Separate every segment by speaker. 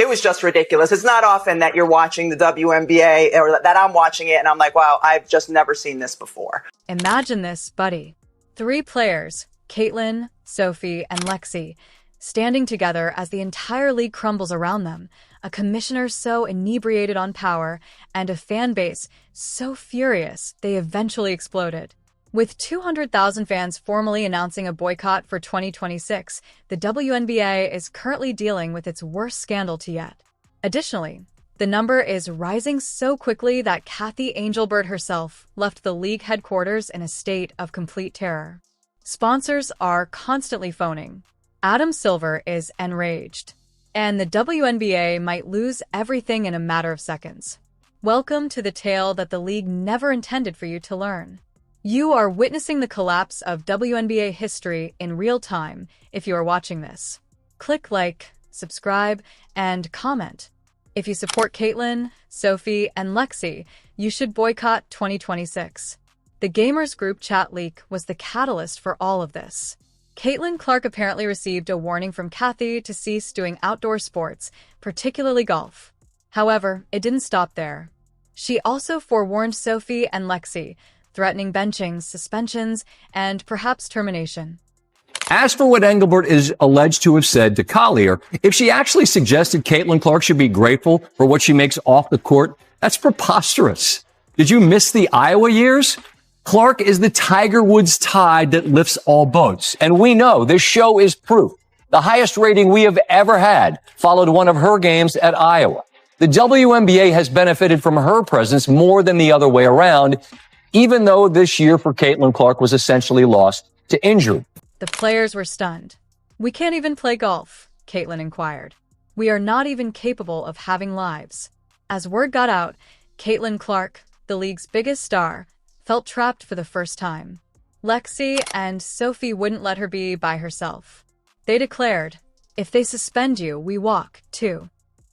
Speaker 1: it was just ridiculous. It's not often that you're watching the WNBA or that I'm watching it and I'm like, wow, I've just never seen this before.
Speaker 2: Imagine this, buddy. 3 players, Caitlin, Sophie, and Lexi, standing together as the entire league crumbles around them, a commissioner so inebriated on power, and a fan base so furious they eventually exploded. With 200,000 fans formally announcing a boycott for 2026, the WNBA is currently dealing with its worst scandal to yet. Additionally, the number is rising so quickly that Kathy Angelbert herself left the league headquarters in a state of complete terror. Sponsors are constantly phoning. Adam Silver is enraged, and the WNBA might lose everything in a matter of seconds. Welcome to the tale that the league never intended for you to learn. You are witnessing the collapse of WNBA history in real time if you are watching this. Click like, subscribe, and comment. If you support Caitlin, Sophie, and Lexi, you should boycott 2026. The Gamers Group chat leak was the catalyst for all of this. Caitlin Clark apparently received a warning from Kathy to cease doing outdoor sports, particularly golf. However, it didn't stop there. She also forewarned Sophie and Lexi, threatening benchings, suspensions, and perhaps termination.
Speaker 3: As for what Engelbert is alleged to have said to Collier, if she actually suggested Caitlin Clark should be grateful for what she makes off the court, that's preposterous. Did you miss the Iowa years? Clark is the Tiger Woods tide that lifts all boats. And we know this show is proof. The highest rating we have ever had followed one of her games at Iowa. The WNBA has benefited from her presence more than the other way around, even though this year for Caitlin Clark was essentially lost to injury.
Speaker 2: The players were stunned. "We can't even play golf," Caitlin inquired. "We are not even capable of having lives." As word got out, Caitlin Clark, the league's biggest star, felt trapped for the first time. Lexi and Sophie wouldn't let her be by herself. They declared, "If they suspend you, we walk, too."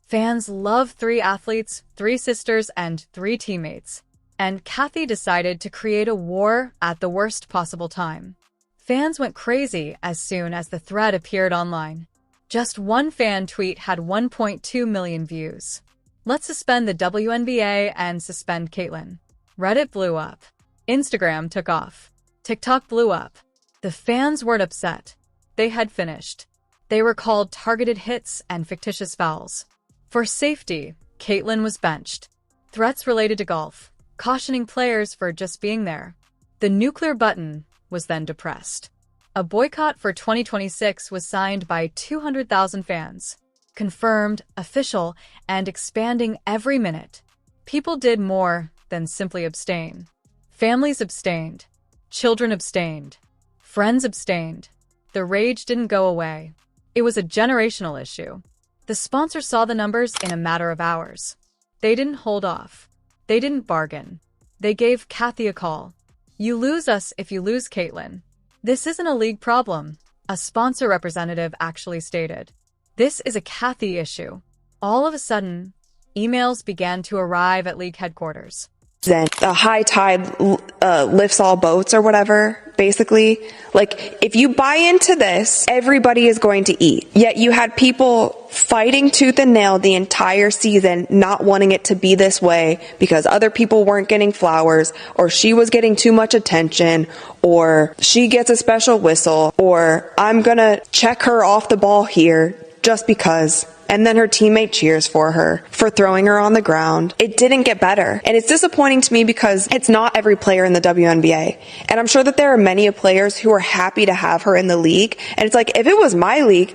Speaker 2: Fans love 3 athletes, 3 sisters, and 3 teammates. And Kathy decided to create a war at the worst possible time. Fans went crazy as soon as the thread appeared online. Just one fan tweet had 1.2 million views. "Let's suspend the WNBA and suspend Caitlin." Reddit blew up. Instagram took off. TikTok blew up. The fans weren't upset. They had finished. They were called targeted hits and fictitious fouls. For safety, Caitlin was benched. Threats related to golf, cautioning players for just being there. The nuclear button was then depressed. A boycott for 2026 was signed by 200,000 fans. Confirmed, official, and expanding every minute. People did more than simply abstain. Families abstained. Children abstained. Friends abstained. The rage didn't go away. It was a generational issue. The sponsor saw the numbers in a matter of hours. They didn't hold off. They didn't bargain. They gave Kathy a call. "You lose us if you lose Caitlin." "This isn't a league problem," a sponsor representative actually stated. "This is a Kathy issue." All of a sudden, emails began to arrive at league headquarters.
Speaker 4: Then the high tide lifts all boats or whatever, basically. Like, if you buy into this, everybody is going to eat. Yet you had people fighting tooth and nail the entire season, not wanting it to be this way because other people weren't getting flowers, or she was getting too much attention, or she gets a special whistle, or I'm gonna check her off the ball here just because. And then her teammate cheers for her for throwing her on the ground. It didn't get better. And it's disappointing to me because it's not every player in the WNBA. And I'm sure that there are many players who are happy to have her in the league. And it's like, if it was my league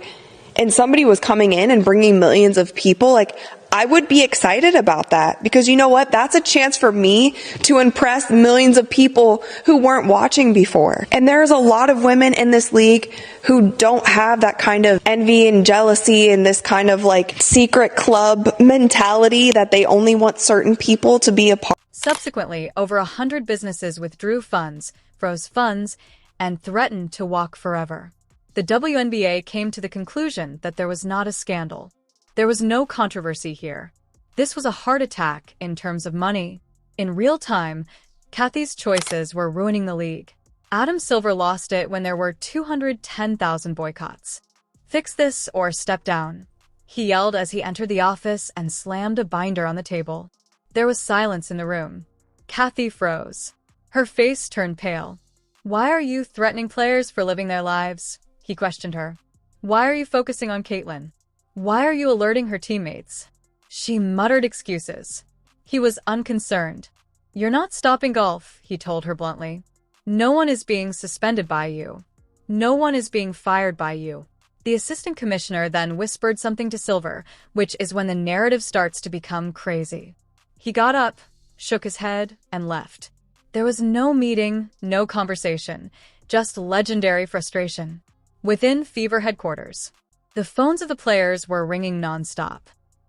Speaker 4: and somebody was coming in and bringing millions of people, like, I would be excited about that, because you know what? That's a chance for me to impress millions of people who weren't watching before. And there's a lot of women in this league who don't have that kind of envy and jealousy and this kind of like secret club mentality that they only want certain people to be a part.
Speaker 2: Subsequently, over 100 businesses withdrew funds, froze funds, and threatened to walk forever. The WNBA came to the conclusion that there was not a scandal. There was no controversy here. This was a heart attack in terms of money. In real time, Kathy's choices were ruining the league. Adam Silver lost it when there were 210,000 boycotts. Fix this or step down. he yelled as he entered the office and slammed a binder on the table. There was silence in the room. Kathy froze. Her face turned pale. "Why are you threatening players for living their lives?" he questioned her. "Why are you focusing on Caitlin? Why are you alerting her teammates?" She muttered excuses. He was unconcerned. "You're not stopping golf," he told her bluntly. "No one is being suspended by you. No one is being fired by you." The assistant commissioner then whispered something to Silver, which is when the narrative starts to become crazy. He got up, shook his head, and left. There was no meeting, no conversation, just legendary frustration. Within Fever headquarters, the phones of the players were ringing nonstop.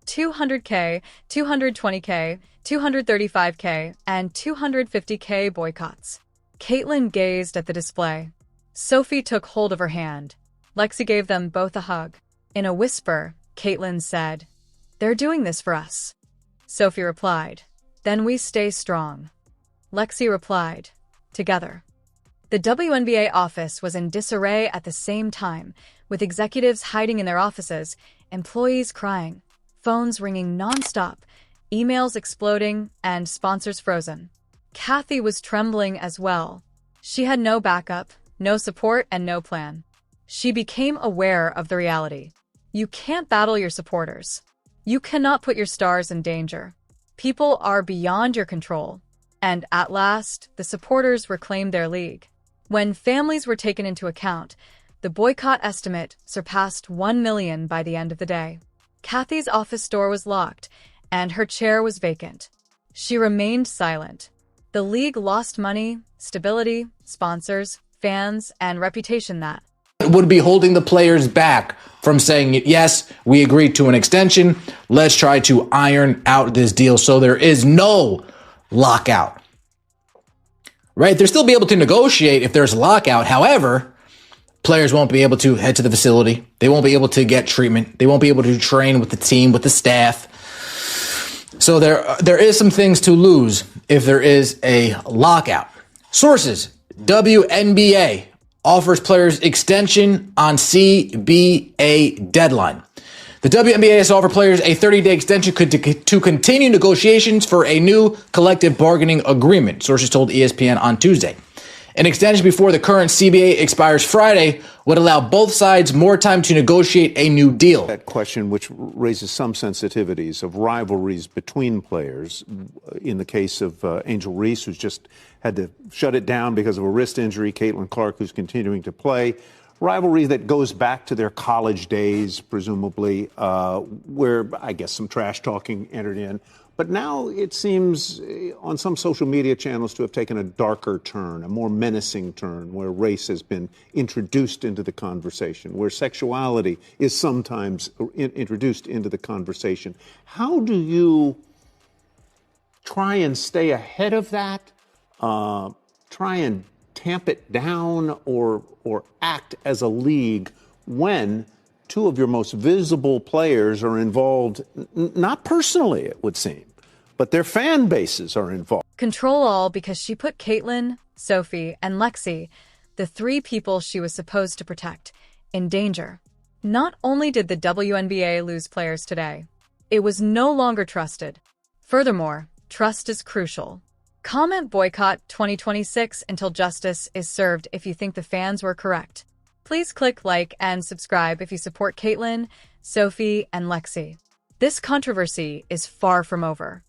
Speaker 2: 200K, 220K, 235K, and 250K boycotts. Caitlin gazed at the display. Sophie took hold of her hand. Lexi gave them both a hug. In a whisper, Caitlin said, "They're doing this for us." Sophie replied, "Then we stay strong." Lexi replied, "Together." The WNBA office was in disarray at the same time, with executives hiding in their offices, employees crying, phones ringing nonstop, emails exploding, and sponsors frozen. Kathy was trembling as well. She had no backup, no support, and no plan. She became aware of the reality. You can't battle your supporters. You cannot put your stars in danger. People are beyond your control. And at last, the supporters reclaimed their league. When families were taken into account, the boycott estimate surpassed 1 million by the end of the day. Kathy's office door was locked, and her chair was vacant. She remained silent. The league lost money, stability, sponsors, fans, and reputation that
Speaker 5: would be holding the players back from saying, yes, we agreed to an extension. Let's try to iron out this deal so there is no lockout. Right? They'll still be able to negotiate if there's a lockout. However, players won't be able to head to the facility. They won't be able to get treatment. They won't be able to train with the team, with the staff. So there is some things to lose if there is a lockout. Sources: WNBA offers players extension on CBA deadline. The WNBA has offered players a 30-day extension to continue negotiations for a new collective bargaining agreement, sources told ESPN on Tuesday. An extension before the current CBA expires Friday would allow both sides more time to negotiate a new deal.
Speaker 6: That question, which raises some sensitivities of rivalries between players. In the case of Angel Reese, who's just had to shut it down because of a wrist injury, Caitlin Clark, who's continuing to play. Rivalry that goes back to their college days, presumably, where I guess some trash talking entered in. But now it seems on some social media channels to have taken a darker turn, a more menacing turn, where race has been introduced into the conversation, where sexuality is sometimes introduced into the conversation. How do you try and stay ahead of that, try and tamp it down, or act as a league when two of your most visible players are involved, not personally, it would seem, but their fan bases are involved?
Speaker 2: Control all because she put Caitlin, Sophie, and Lexi, the three people she was supposed to protect, in danger. Not only did the WNBA lose players today, it was no longer trusted. Furthermore, trust is crucial. Comment Boycott 2026 until justice is served if you think the fans were correct. Please click like and subscribe if you support Caitlin, Sophie, and Lexi. This controversy is far from over.